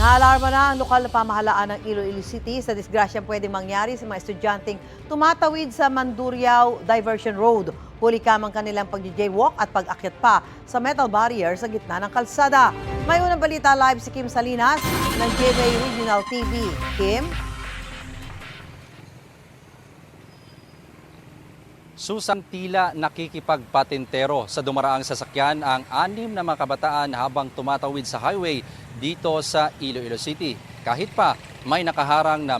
Naalarma na ang lokal na pamahalaan ng Iloilo City sa disgrasyang pwedeng mangyari sa mga estudyanteng tumatawid sa Mandurriao Diversion Road. Huli kamang kanilang pag-jaywalk at pag-akyat pa sa metal barrier sa gitna ng kalsada. May unang balita live si Kim Salinas ng GMA Regional TV. Kim? Susang tila nakikipagpatintero sa dumaraang sasakyan ang 6 na mga kabataan habang tumatawid sa highway dito sa Iloilo City. Kahit pa may nakaharang na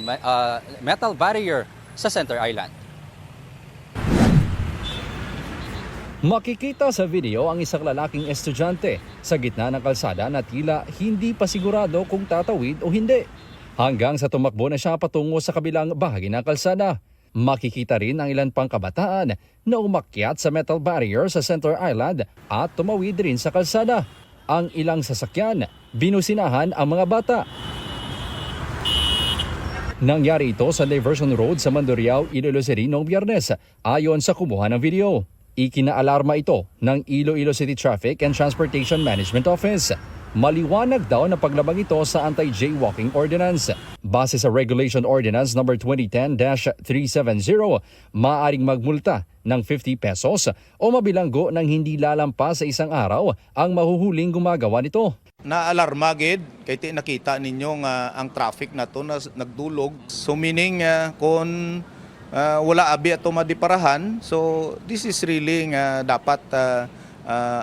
metal barrier sa Center Island. Makikita sa video ang isang lalaking estudyante sa gitna ng kalsada na tila hindi pa sigurado kung tatawid o hindi. Hanggang sa tumakbo na siya patungo sa kabilang bahagi ng kalsada. Makikita rin ang ilan pang kabataan na umakyat sa metal barrier sa Center Island at tumawid rin sa kalsada. Ang ilang sasakyan, binusinahan ang mga bata. Nangyari ito sa Diversion Road sa Mandurriao, Iloilo City noong Biyernes ayon sa kumuha ng video. Ikinaalarma ito ng Iloilo City Traffic and Transportation Management Office. Maliwanag daw na paglabag ito sa Anti-Jaywalking Ordinance. Base sa Regulation Ordinance No. 2010-370, maaaring magmulta ng 50 pesos o mabilanggo ng hindi lalampas sa isang araw ang mahuhuling gumagawa nito. Naalarma gid kay nakita ninyo nga ang traffic na to na nagdulog. So meaning kung wala abi ato madiparahan, so this is really dapat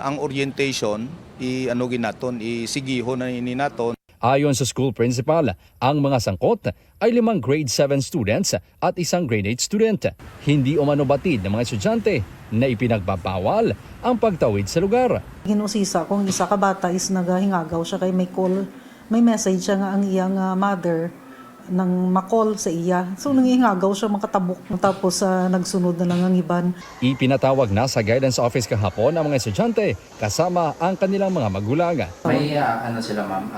ang orientation isigihon na ini naton. Ayon sa school principal, ang mga sangkot ay 5 grade 7 students at isang grade 8 student. Hindi umano batid ng mga estudyante na ipinagbabawal ang pagtawid sa lugar. Hinusisa kung isa ka bata is nagahingagaw siya kay may call, may message siya nga ang iyang mother nang makol sa iya. So nangihingagaw siya makatabok tapos nagsunod na lang ang iban. Ipinatawag na sa guidance office kahapon ang mga estudyante kasama ang kanilang mga magulang. May sila ma'am,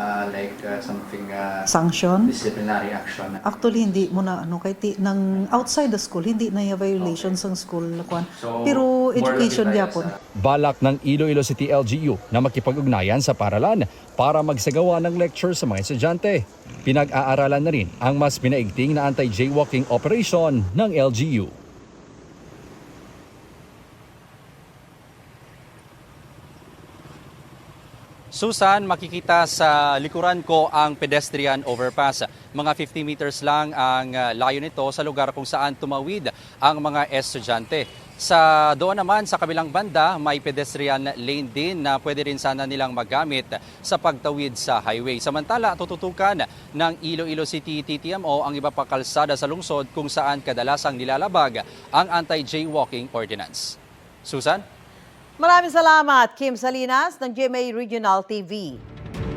something Sanction? disciplinary action. Actually hindi mo na kay nang outside the school hindi na violations ang school kwan. So, pero education gyapon. Balak ng Iloilo City LGU na makipag-ugnayan sa paralan para magsagawa ng lecture sa mga estudyante. Pinag-aaralan na rin ang mas pinaigting na anti-jaywalking operation ng LGU. Susan, makikita sa likuran ko ang pedestrian overpass. Mga 50 meters lang ang layo nito sa lugar kung saan tumawid ang mga estudyante. Doon naman sa kabilang banda, may pedestrian lane din na pwede rin sana nilang magamit sa pagtawid sa highway. Samantala, tututukan ng Iloilo City TTMO ang iba pa kalsada sa lungsod kung saan kadalasang nilalabag ang anti-jaywalking ordinance. Susan? Maraming salamat, Kim Salinas ng GMA Regional TV.